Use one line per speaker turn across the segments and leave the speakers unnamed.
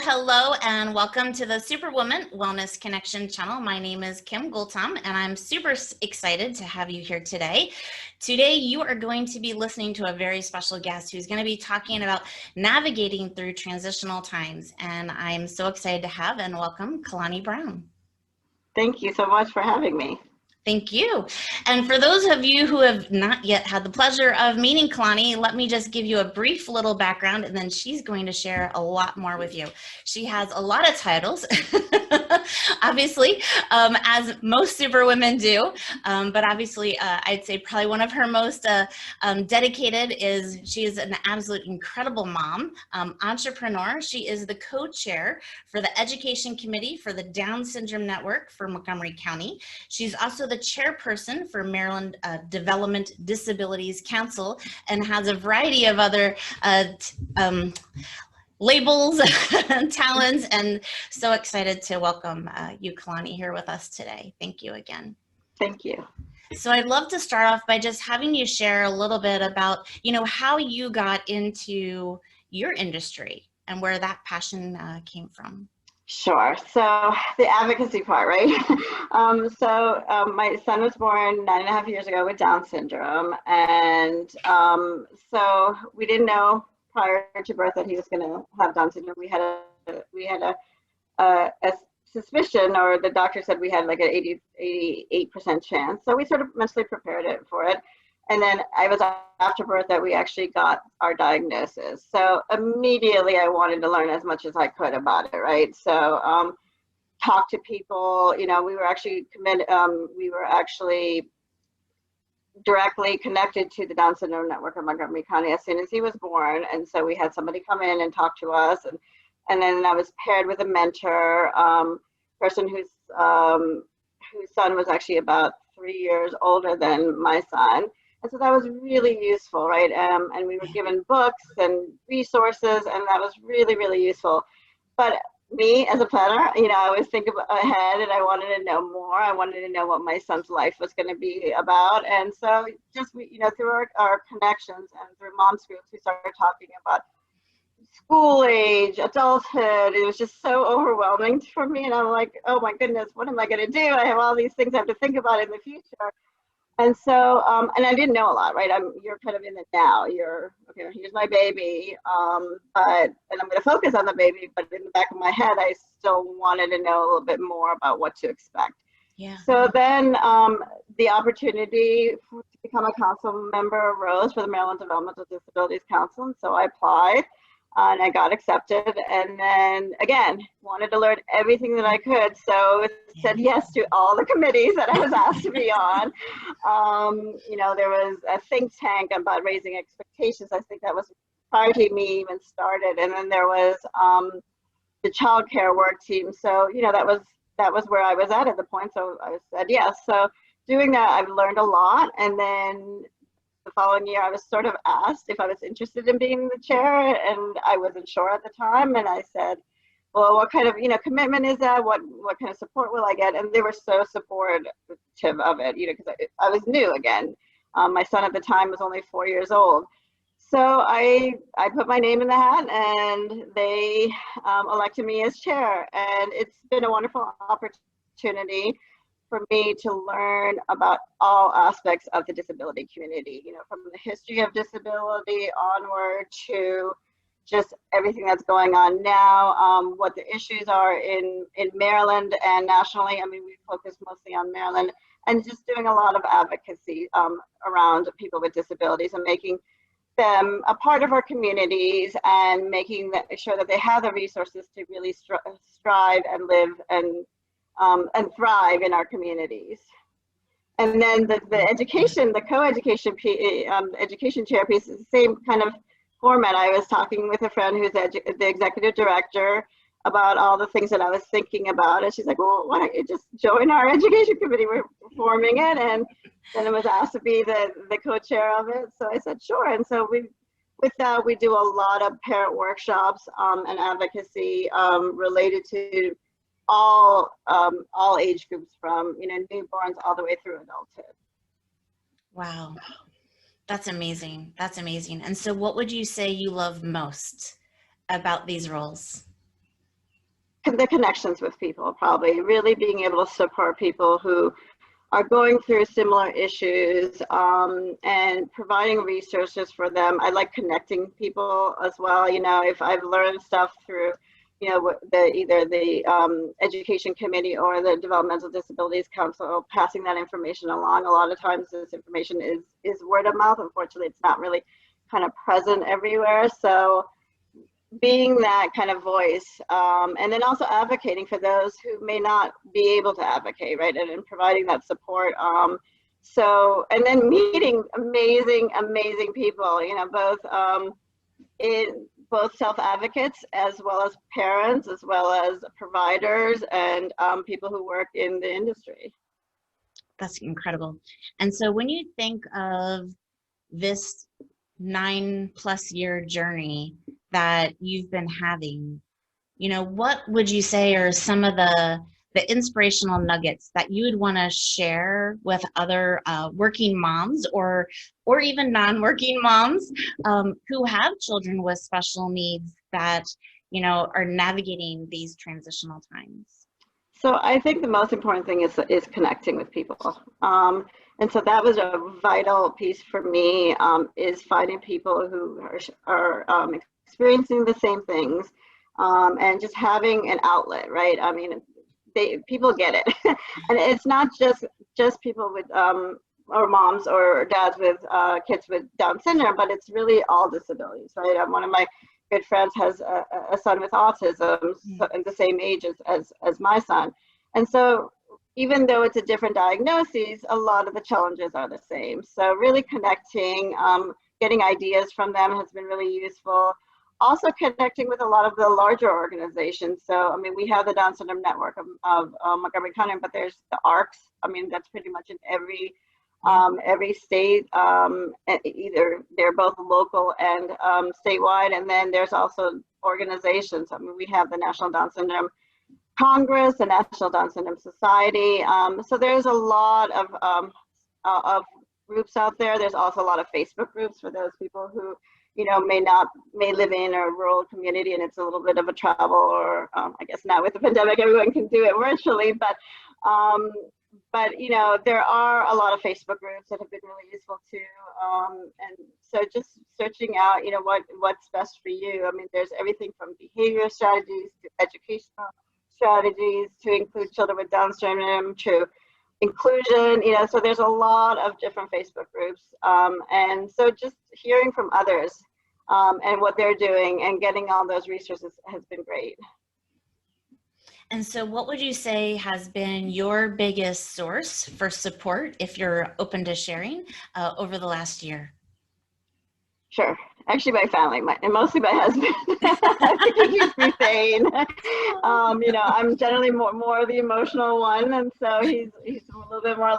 hello, and welcome to the Superwoman Wellness Connection channel. My name is Kim Goeltom, and I'm super excited to have you here today. Today, you are going to be listening to a very special guest who's going to be talking about navigating through transitional times, and I'm so excited to have and welcome Kalani Brown.
Thank you so much for having me.
Thank you. And for those of you who have not yet had the pleasure of meeting Kalani, let me just give you a brief little background, and then she's going to share a lot more with you. She has a lot of titles, obviously, as most superwomen do, but obviously I'd say probably one of her most dedicated is she is an absolute incredible mom, entrepreneur. She is the co-chair for the Education Committee for the Down Syndrome Network for Montgomery County. She's also the chairperson for Maryland Development Disabilities Council and has a variety of other labels and talents, and so excited to welcome you, Kalani, here with us today. Thank you again.
Thank you.
So I'd love to start off by just having you share a little bit about, how you got into your industry and where that passion came from.
Sure. So the advocacy part, right? My son was born 9.5 years ago with Down syndrome. And so we didn't know prior to birth that he was going to have Down syndrome. We had a suspicion, or the doctor said we had like an 88% chance. So we sort of mentally prepared it for it. And then I was after birth that we actually got our diagnosis. So immediately I wanted to learn as much as I could about it, right? So talk to people, we were actually directly connected to the Down Syndrome Network of Montgomery County as soon as he was born. And so we had somebody come in and talk to us. And then I was paired with a mentor, person whose son was actually about 3 years older than my son. And so that was really useful, right? And we were given books and resources, and that was really, really useful. But me as a planner, I always think ahead, and I wanted to know more. I wanted to know what my son's life was going to be about. And so just, through our connections and through mom's groups, we started talking about school age, adulthood. It was just so overwhelming for me. And I'm like, oh my goodness, what am I going to do? I have all these things I have to think about in the future. And so, and I didn't know a lot, right? You're kind of in it now. You're, okay, here's my baby, and I'm going to focus on the baby, but in the back of my head, I still wanted to know a little bit more about what to expect.
Yeah.
So then the opportunity to become a council member arose for the Maryland Developmental Disabilities Council. And so I applied. And I got accepted, and then again wanted to learn everything that I could. So said yes to all the committees that I was asked to be on. There was a think tank about raising expectations. I think that was prior to me even started, and then there was the child care work team. So that was where I was at the point. So I said yes. So doing that, I've learned a lot, and then the following year, I was sort of asked if I was interested in being the chair, and I wasn't sure at the time. And I said, well, what kind of, commitment is that? What kind of support will I get? And they were so supportive of it, because I was new again. My son at the time was only 4 years old. So I put my name in the hat, and they elected me as chair. And it's been a wonderful opportunity for me to learn about all aspects of the disability community, from the history of disability onward to just everything that's going on now, what the issues are in Maryland and nationally. I mean, we focus mostly on Maryland, and just doing a lot of advocacy around people with disabilities and making them a part of our communities, and making sure that they have the resources to really strive and live and thrive in our communities. And then the education, the co-education education chair piece is the same kind of format. I was talking with a friend who's the executive director about all the things that I was thinking about, and she's like, well, why don't you just join our education committee? We're forming it. And then I was asked to be the co-chair of it. So I said, sure. And so with that, we do a lot of parent workshops and advocacy related to all age groups, from newborns all the way through adulthood.
Wow, that's amazing. That's amazing. And so what would you say you love most about these roles?
the connections with people, probably really being able to support people who are going through similar issues, and providing resources for them. I like connecting people as well. You know, if I've learned stuff through, you know, either the education committee or the developmental disabilities council, passing that information along. A lot of times this information is word of mouth. Unfortunately, it's not really kind of present everywhere. So being that kind of voice, and then also advocating for those who may not be able to advocate, right, and providing that support. So, and then meeting amazing people, you know, both self-advocates as well as parents, as well as providers and people who work in the industry.
That's incredible. And so when you think of this 9+ year journey that you've been having, you know, what would you say are some of the inspirational nuggets that you would want to share with other working moms or even non-working moms who have children with special needs that, you know, are navigating these transitional times?
So I think the most important thing is connecting with people. And so that was a vital piece for me, is finding people who are experiencing the same things, and just having an outlet, right? I mean, people get it. And it's not just people with, or moms or dads with kids with Down syndrome, but it's really all disabilities, right? One of my good friends has a son with autism, and the same age as my son. And so even though it's a different diagnosis, a lot of the challenges are the same. So really connecting, getting ideas from them has been really useful. Also connecting with a lot of the larger organizations. So, I mean, we have the Down Syndrome Network of Montgomery County, but there's the ARCs. I mean, that's pretty much in every state. Either they're both local and statewide. And then there's also organizations. I mean, we have the National Down Syndrome Congress, the National Down Syndrome Society. So there's a lot of groups out there. There's also a lot of Facebook groups for those people who, you know, may live in a rural community and it's a little bit of a travel, or I guess now with the pandemic, everyone can do it virtually, but you know, there are a lot of Facebook groups that have been really useful too. And so just searching out, you know, what's best for you. I mean, there's everything from behavior strategies to educational strategies to include children with Down syndrome, to inclusion, you know, so there's a lot of different Facebook groups. And so just hearing from others and what they're doing and getting all those resources has been great.
And so what would you say has been your biggest source for support, if you're open to sharing, over the last year?
Sure. Actually, my family, and mostly my husband. I think he keeps me sane. You know, I'm generally more the emotional one, and so he's a little bit more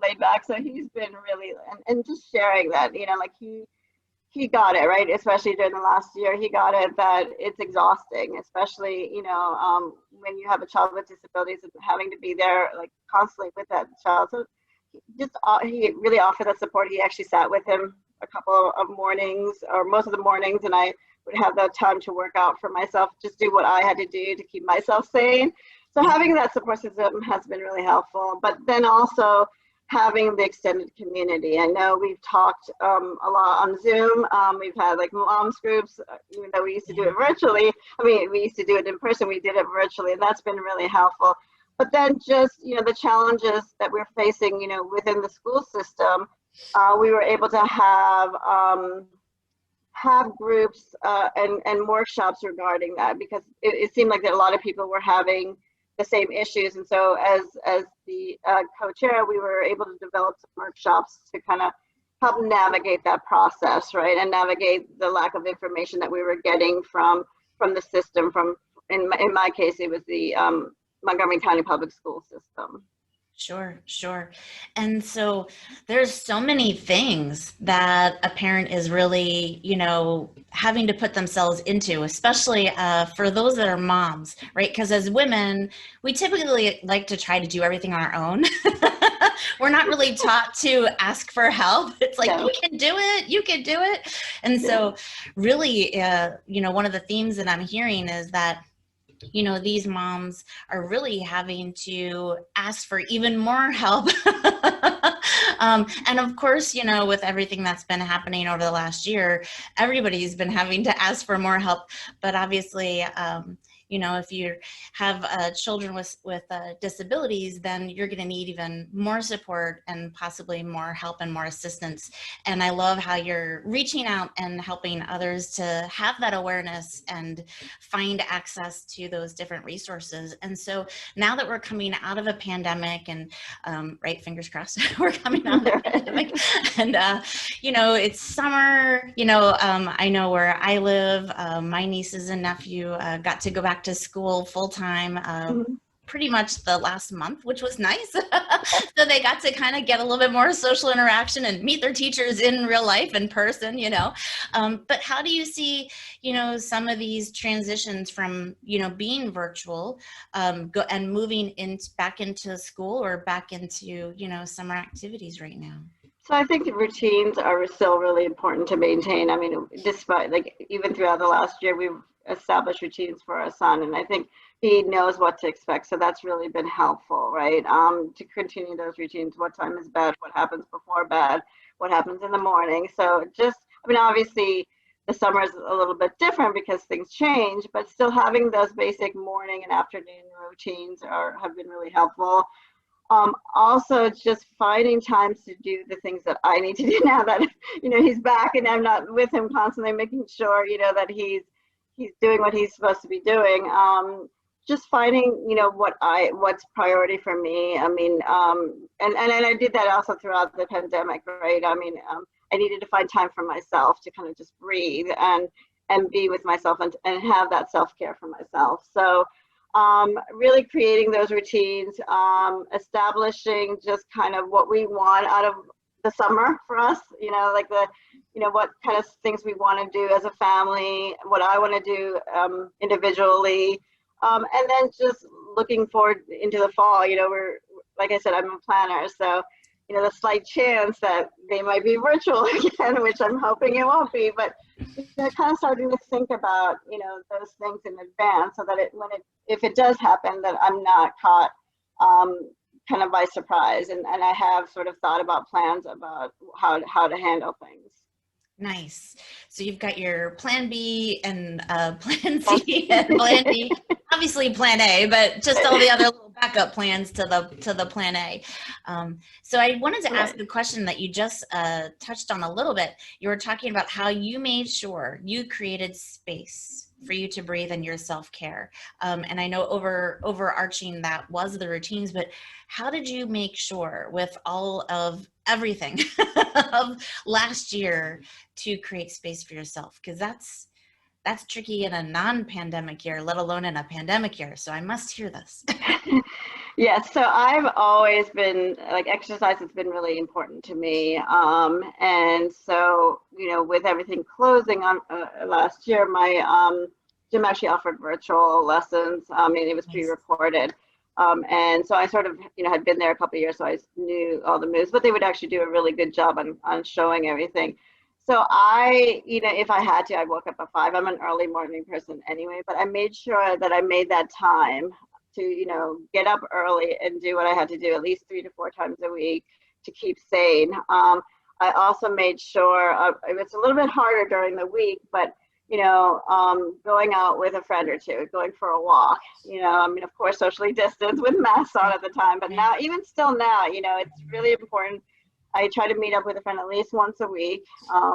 laid back. So he's been really, and just sharing that, you know, like he got it, right? Especially during the last year, he got it that it's exhausting, especially, you know, when you have a child with disabilities and having to be there like constantly with that child. So he really offered that support. He actually sat with him a couple of mornings, or most of the mornings, and I would have that time to work out for myself, just do what I had to do to keep myself sane. So having that support system has been really helpful, but then also having the extended community. I know we've talked a lot on Zoom. We've had like moms groups, even though we used to do it virtually. I mean, we used to do it in person, we did it virtually, and that's been really helpful. But then just, you know, the challenges that we're facing, you know, within the school system, we were able to have groups and workshops regarding that, because it seemed like that a lot of people were having the same issues. And so as the co-chair, we were able to develop some workshops to kind of help navigate that process, right? And navigate the lack of information that we were getting from the system, in my case, it was the Montgomery County Public School System.
Sure, sure. And so there's so many things that a parent is really, you know, having to put themselves into, especially for those that are moms, right? Because as women, we typically like to try to do everything on our own. We're not really taught to ask for help. It's like, you can do it, you can do it. And so really, you know, one of the themes that I'm hearing is that you know, these moms are really having to ask for even more help. And of course, you know, with everything that's been happening over the last year, everybody's been having to ask for more help. But obviously, you know, if you have children with disabilities, then you're going to need even more support and possibly more help and more assistance. And I love how you're reaching out and helping others to have that awareness and find access to those different resources. And so now that we're coming out of a pandemic and right, fingers crossed, we're coming out of the pandemic, and you know, it's summer, you know, I know where I live, my nieces and nephew got to go back to school full time pretty much the last month, which was nice. So they got to kind of get a little bit more social interaction and meet their teachers in real life, in person, you know. But how do you see, you know, some of these transitions from, you know, being virtual and moving back into school or back into, you know, summer activities right now?
So I think the routines are still really important to maintain. I mean, despite, like, even throughout the last year, we've established routines for our son, and I think he knows what to expect. So that's really been helpful, right? To continue those routines. What time is bed? What happens before bed? What happens in the morning? So just, I mean, obviously the summer is a little bit different because things change, but still having those basic morning and afternoon routines have been really helpful. Also just finding times to do the things that I need to do now that, you know, he's back and I'm not with him constantly, making sure, you know, that he's doing what he's supposed to be doing. Just finding, you know, what's priority for me. I mean, and I did that also throughout the pandemic, right? I mean, I needed to find time for myself to kind of just breathe and be with myself and have that self-care for myself. So really creating those routines, establishing just kind of what we want out of the summer for us, you know, like you know, what kind of things we want to do as a family, what I want to do individually, and then just looking forward into the fall. You know, like I said, I'm a planner, so, you know, the slight chance that they might be virtual again, which I'm hoping it won't be, but they're kind of starting to think about, you know, those things in advance so that if it does happen, that I'm not caught kind of by surprise. And I have sort of thought about plans about how to handle things.
Nice. So you've got your plan B and plan C and plan D, obviously plan A, but just all the other little backup plans to the plan A. So I wanted to ask a question that you just touched on a little bit. You were talking about how you made sure you created space for you to breathe and your self-care. And I know overarching that was the routines, but how did you make sure with all of everything of last year to create space for yourself? Because that's tricky in a non-pandemic year, let alone in a pandemic year. So I must hear this.
Yes, so I've always been, like, exercise has been really important to me. And so, you know, with everything closing on last year, my gym actually offered virtual lessons. I mean, it was pre-recorded. And so I sort of, you know, had been there a couple of years, so I knew all the moves, but they would actually do a really good job on showing everything. So I, you know, if I had to, I woke up at 5. I'm an early morning person anyway, but I made sure that I made that time to, you know, get up early and do what I had to do at least 3 to 4 times a week to keep sane. I also made sure, it's a little bit harder during the week, but, you know, going out with a friend or two, going for a walk, you know, I mean, of course, socially distanced with masks on at the time, but now, even still now, you know, it's really important. I try to meet up with a friend at least once a week,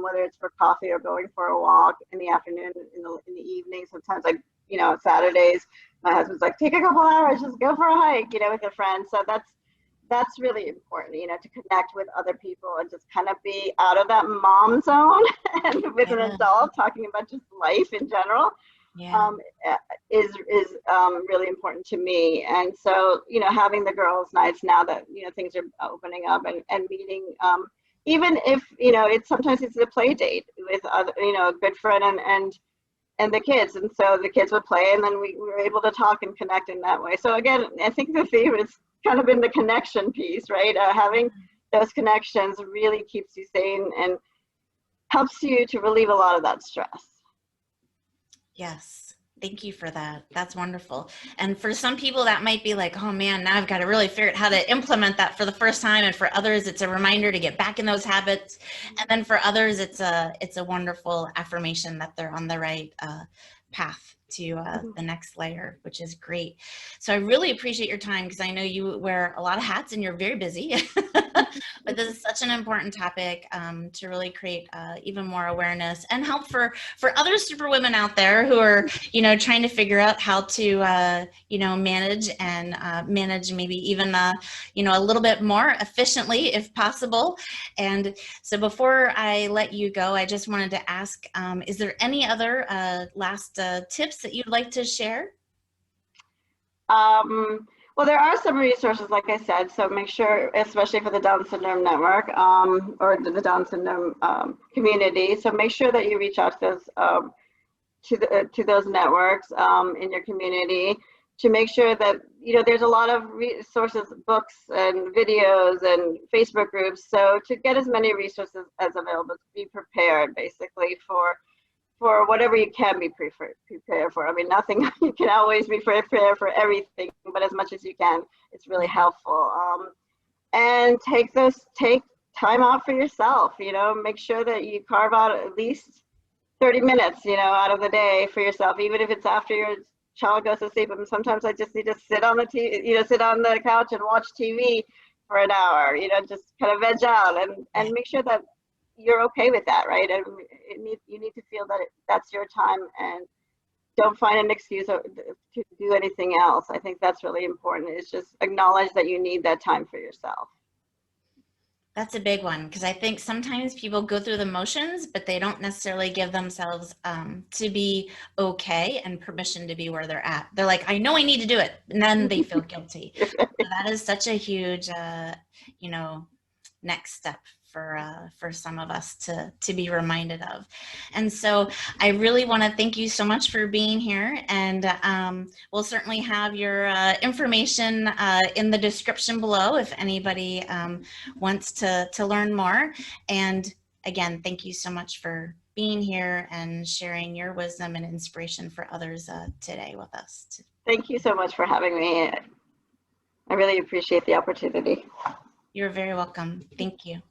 whether it's for coffee or going for a walk in the afternoon, in the evening. Sometimes, like, you know, Saturdays, my husband's like, take a couple hours, just go for a hike, you know, with a friend. So that's really important, you know, to connect with other people and just kind of be out of that mom zone and with an adult talking about just life in general. Is really important to me. And so, you know, having the girls' nights now that, you know, things are opening up and meeting, even if, you know, sometimes it's a play date with other, you know, a good friend and the kids. And so the kids would play, and then we were able to talk and connect in that way. So again, I think the theme is kind of in the connection piece, right? Having those connections really keeps you sane and helps you to relieve a lot of that stress.
Yes. Thank you for that. That's wonderful. And for some people that might be like, oh man, now I've got to really figure out how to implement that for the first time. And for others, it's a reminder to get back in those habits. And then for others, it's a wonderful affirmation that they're on the right path to the next layer, which is great. So I really appreciate your time because I know you wear a lot of hats and you're very busy. But this is such an important topic to really create even more awareness and help for other superwomen out there who are, trying to figure out how to, manage and manage maybe even, a little bit more efficiently if possible. And so before I let you go, I just wanted to ask, is there any other last tips that you'd like to share?
Well, there are some resources, like I said, so make sure, especially for the Down Syndrome Network or the Down Syndrome community, so make sure that you reach out to those those networks in your community to make sure that, there's a lot of resources, books and videos and Facebook groups, so to get as many resources as available, to be prepared basically for whatever you can be prepared for. I mean, nothing, you can always be prepared for everything, but as much as you can, it's really helpful. And take time out for yourself, make sure that you carve out at least 30 minutes, out of the day for yourself, even if it's after your child goes to sleep. And sometimes I just need to sit on the couch and watch TV for an hour, just kind of veg out and make sure that you're okay with that, right? And you need to feel that that's your time, and don't find an excuse to do anything else. I think that's really important. Is just acknowledge that you need that time for yourself.
That's a big one because I think sometimes people go through the motions, but they don't necessarily give themselves to be okay and permission to be where they're at. They're like, I know I need to do it, and then they feel guilty. So that is such a huge, next step for some of us to be reminded of. And so I really want to thank you so much for being here, and we'll certainly have your information in the description below if anybody wants to learn more. And again, thank you so much for being here and sharing your wisdom and inspiration for others today with us.
Thank you so much for having me. I really appreciate the opportunity.
You're very welcome. Thank you.